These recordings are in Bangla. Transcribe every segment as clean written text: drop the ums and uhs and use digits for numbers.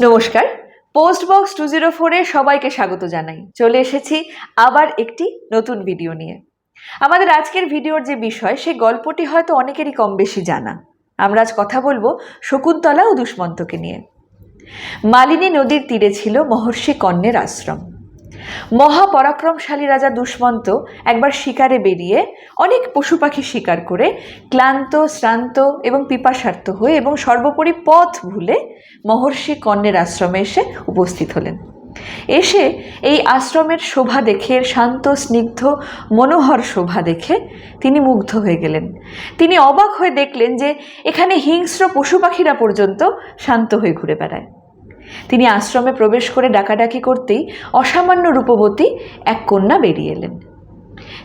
নমস্কার, পোস্ট বক্স 204-এ সবাইকে স্বাগত জানাই। চলে এসেছি আবার একটি নতুন ভিডিও নিয়ে। আমাদের আজকের ভিডিওর যে বিষয়, সেই গল্পটি হয়তো অনেকেরই কম বেশি জানা। আমরা আজ কথা বলবো শকুন্তলা ও দুষ্মন্তকে নিয়ে। মালিনী নদীর তীরে ছিল মহর্ষি কণ্বের আশ্রম। মহাপরাক্রমশালী রাজা দুষ্মন্ত একবার শিকারে বেরিয়ে অনেক পশু পাখি শিকার করে ক্লান্ত, শ্রান্ত এবং পিপাসার্ত হয়ে এবং সর্বোপরি পথ ভুলে মহর্ষি কণ্বের আশ্রমে এসে উপস্থিত হলেন। এসে এই আশ্রমের শোভা দেখে, শান্ত স্নিগ্ধ মনোহর শোভা দেখে তিনি মুগ্ধ হয়ে গেলেন। তিনি অবাক হয়ে দেখলেন যে এখানে হিংস্র পশু পাখিরা পর্যন্ত শান্ত হয়ে ঘুরে বেড়ায়। তিনি আশ্রমে প্রবেশ করে ডাকাডাকি করতেই অসামান্য রূপবতী এক কন্যা বেরিয়ে এলেন।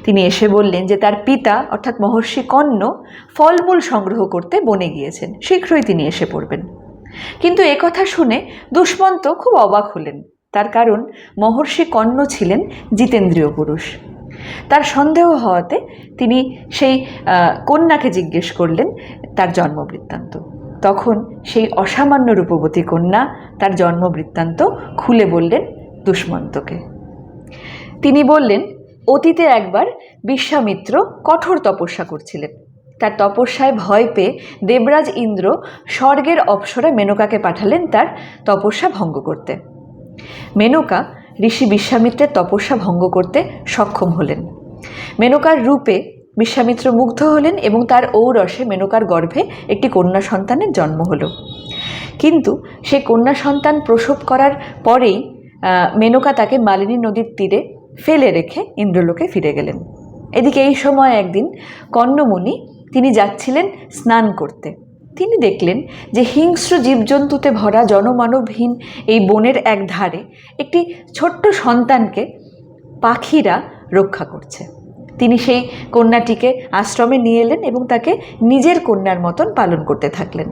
তিনি এসে বললেন যে তার পিতা অর্থাৎ মহর্ষি কণ্ব ফলমূল সংগ্রহ করতে বনে গিয়েছেন, শীঘ্রই তিনি এসে পড়বেন। কিন্তু একথা শুনে দুষ্মন্ত খুব অবাক হলেন। তার কারণ মহর্ষি কণ্ব ছিলেন জিতেন্দ্রীয় পুরুষ। তার সন্দেহ হওয়াতে তিনি সেই কন্যাকে জিজ্ঞেস করলেন তার জন্মবৃত্তান্ত। তখন সেই অসামান্য রূপবতী কন্যা তার জন্মবৃত্তান্ত খুলে বললেন দুষ্মন্তকে। তিনি বললেন, অতীতে একবার বিশ্বামিত্র কঠোর তপস্যা করছিলেন। তার তপস্যায় ভয় পেয়ে দেবরাজ ইন্দ্র স্বর্গের অপ্সরা মেনকাকে পাঠালেন তার তপস্যা ভঙ্গ করতে। মেনকা ঋষি বিশ্বামিত্রের তপস্যা ভঙ্গ করতে সক্ষম হলেন। মেনকার রূপে বিশ্বামিত্র মুগ্ধ হলেন এবং তার ঔরসে মেনকার গর্ভে একটি কন্যা সন্তানের জন্ম হলো। কিন্তু সে কন্যা সন্তান প্রসব করার পরেই মেনকা তাকে মালিনী নদীর তীরে ফেলে রেখে ইন্দ্রলোকে ফিরে গেলেন। এদিকে এই সময় একদিন কণ্বমুনি তিনি যাচ্ছিলেন স্নান করতে। তিনি দেখলেন যে হিংস্র জীবজন্তুতে ভরা জনমানবহীন এই বনের এক ধারে একটি ছোট্ট সন্তানকে পাখিরা রক্ষা করছে। তিনি সেই কন্যাটিকে আশ্রমে নিয়ে এলেন এবং তাকে নিজের কন্যার মতন পালন করতে থাকলেন।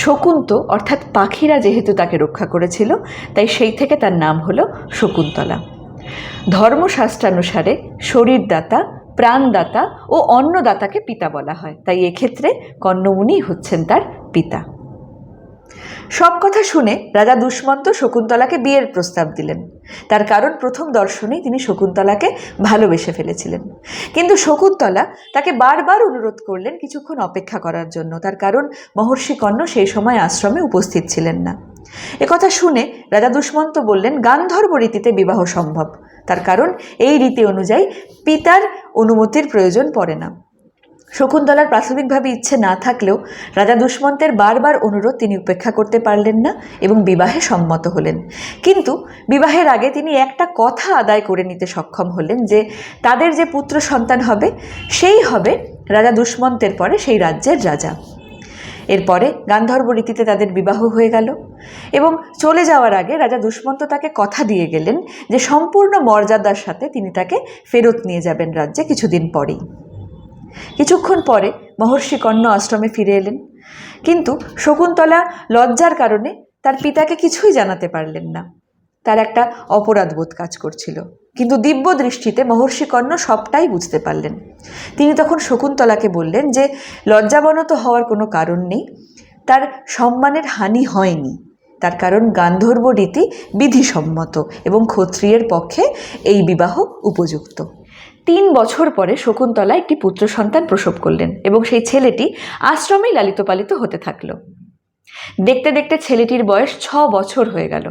শকুন্ত অর্থাৎ পাখিরা যেহেতু তাকে রক্ষা করেছিল, তাই সেই থেকে তার নাম হলো শকুন্তলা। ধর্মশাস্ত্রানুসারে শরীরদাতা, প্রাণদাতা ও অন্নদাতাকে পিতা বলা হয়, তাই এক্ষেত্রে কণ্বমুনি হচ্ছেন তার পিতা। সব কথা শুনে রাজা দুষ্মন্ত শকুন্তলাকে বিয়ের প্রস্তাব দিলেন। তার কারণ প্রথম দর্শনেই তিনি শকুন্তলাকে ভালোবেসে ফেলেছিলেন। কিন্তু শকুন্তলা তাকে বারবার অনুরোধ করলেন কিছুক্ষণ অপেক্ষা করার জন্য। তার কারণ মহর্ষি কণ্ব সেই সময় আশ্রমে উপস্থিত ছিলেন না। একথা শুনে রাজা দুষ্মন্ত বললেন, গান্ধর্ব রীতিতে বিবাহ সম্ভব। তার কারণ এই রীতি অনুযায়ী পিতার অনুমতির প্রয়োজন পড়ে না। শকুন্তলার প্রাথমিকভাবে ইচ্ছে না থাকলেও রাজা দুষ্মন্তের বারবার অনুরোধ তিনি উপেক্ষা করতে পারলেন না এবং বিবাহে সম্মত হলেন। কিন্তু বিবাহের আগে তিনি একটা কথা আদায় করে নিতে সক্ষম হলেন যে তাদের যে পুত্র সন্তান হবে সেই হবে রাজা দুষ্মন্তের পরে সেই রাজ্যের রাজা। এরপরে গান্ধর্ব রীতিতে তাদের বিবাহ হয়ে গেল এবং চলে যাওয়ার আগে রাজা দুষ্মন্ত তাকে কথা দিয়ে গেলেন যে সম্পূর্ণ মর্যাদার সাথে তিনি তাকে ফেরত নিয়ে যাবেন রাজ্যে কিছুদিন পরেই। কিছুক্ষণ পরে মহর্ষি কণ্ব আশ্রমে ফিরে এলেন, কিন্তু শকুন্তলা লজ্জার কারণে তার পিতাকে কিছুই জানাতে পারলেন না। তার একটা অপরাধবোধ কাজ করছিল, কিন্তু দিব্য দৃষ্টিতে মহর্ষি কণ্ব সবটাই বুঝতে পারলেন। তিনি তখন শকুন্তলাকে বললেন যে লজ্জাবনত হওয়ার কোনো কারণ নেই, তার সম্মানের হানি হয়নি। তার কারণ গান্ধর্ব রীতি বিধিসম্মত এবং ক্ষত্রিয়ের পক্ষে এই বিবাহ উপযুক্ত। 3 বছর পরে শকুন্তলা একটি পুত্র সন্তান প্রসব করলেন এবং সেই ছেলেটি আশ্রমেই লালিত পালিত হতে থাকলো। দেখতে দেখতে ছেলেটির বয়স 6 বছর হয়ে গেল।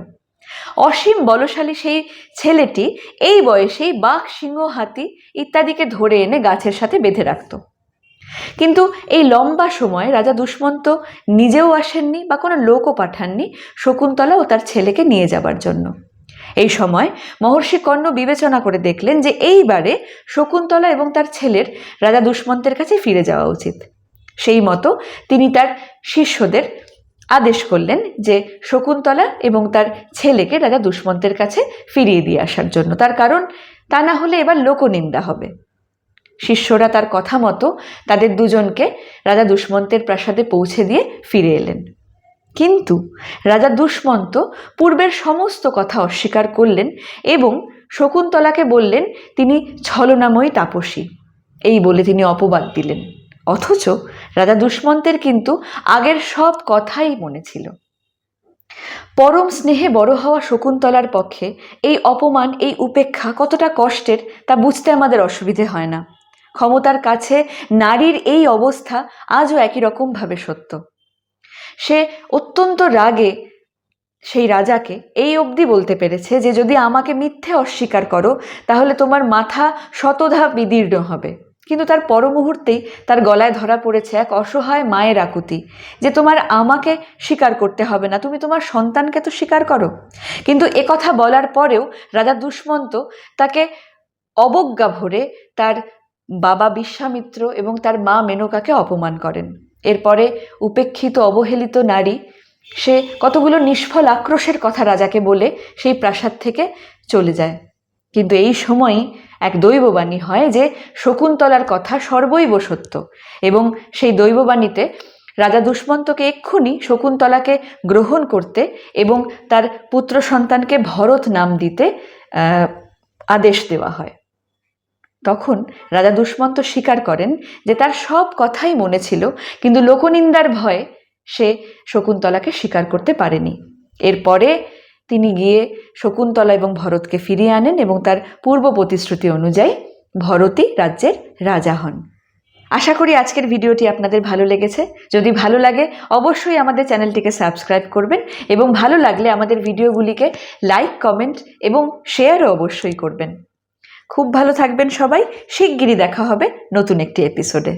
অসীম বলশালী সেই ছেলেটি এই বয়সেই বাঘ, সিংহ, হাতি ইত্যাদিকে ধরে এনে গাছের সাথে বেঁধে রাখত। কিন্তু এই লম্বা সময় রাজা দুষ্মন্ত নিজেও আসেননি বা কোনো লোকও পাঠাননি শকুন্তলা ও তার ছেলেকে নিয়ে যাবার জন্য। এই সময় মহর্ষি কণ্ব বিবেচনা করে দেখলেন যে এইবারে শকুন্তলা এবং তার ছেলের রাজা দুষ্মন্তের কাছে ফিরে যাওয়া উচিত। সেই মতো তিনি তার শিষ্যদের আদেশ করলেন যে শকুন্তলা এবং তার ছেলেকে রাজা দুষ্মন্তের কাছে ফিরিয়ে দিয়ে আসার জন্য। তার কারণ তা না হলে এবার লোকনিন্দা হবে। শিষ্যরা তার কথা মতো তাদের দুজনকে রাজা দুষ্মন্তের প্রাসাদে পৌঁছে দিয়ে ফিরে এলেন। কিন্তু রাজা দুষ্মন্ত পূর্বের সমস্ত কথা অস্বীকার করলেন এবং শকুন্তলাকে বললেন তিনি ছলনাময়ী তাপসী, এই বলে তিনি অপবাদ দিলেন। অথচ রাজা দুষ্মন্তের কিন্তু আগের সব কথাই মনে ছিল। পরম স্নেহে বড় হওয়া শকুন্তলার পক্ষে এই অপমান, এই উপেক্ষা কতটা কষ্টের তা বুঝতে আমাদের অসুবিধে হয় না। ক্ষমতার কাছে নারীর এই অবস্থা আজও একই রকমভাবে সত্য। সে অত্যন্ত রাগে সেই রাজাকে এই অবধি বলতে পেরেছে যে যদি আমাকে মিথ্যে অস্বীকার করো তাহলে তোমার মাথা শতধা বিদীর্ণ হবে। কিন্তু তার পর মুহূর্তেই তার গলায় ধরা পড়েছে এক অসহায় মায়ের আকুতি যে তোমার আমাকে স্বীকার করতে হবে না, তুমি তোমার সন্তানকে তো স্বীকার করো। কিন্তু একথা বলার পরেও রাজা দুষ্মন্ত তাকে অবজ্ঞা ভরে তার বাবা বিশ্বামিত্র এবং তার মা মেনকাকে অপমান করেন। এরপরে উপেক্ষিত অবহেলিত নারী সে কতগুলো নিষ্ফল আক্রোশের কথা রাজাকে বলে সেই প্রাসাদ থেকে চলে যায়। কিন্তু এই সময়ই এক দৈববাণী হয় যে শকুন্তলার কথা সর্বৈব সত্য, এবং সেই দৈববাণীতে রাজা দুষ্মন্তকে এক্ষুনি শকুন্তলাকে গ্রহণ করতে এবং তার পুত্র সন্তানকে ভরত নাম দিতে আদেশ দেওয়া হয়। তখন রাজা দুষ্মন্ত স্বীকার করেন যে তার সব কথাই মনে ছিল, কিন্তু লোকনিন্দার ভয়ে সে শকুন্তলাকে স্বীকার করতে পারেনি। এরপরে তিনি গিয়ে শকুন্তলা এবং ভরতকে ফিরিয়ে আনেন এবং তার পূর্ব প্রতিশ্রুতি অনুযায়ী ভরতই রাজ্যের রাজা হন। আশা করি আজকের ভিডিওটি আপনাদের ভালো লেগেছে। যদি ভালো লাগে অবশ্যই আমাদের চ্যানেলটিকে সাবস্ক্রাইব করবেন এবং ভালো লাগলে আমাদের ভিডিওগুলিকে লাইক, কমেন্ট এবং শেয়ারও অবশ্যই করবেন। খুব ভালো থাকবেন সবাই। শিগগিরই দেখা হবে নতুন একটি এপিসোডে।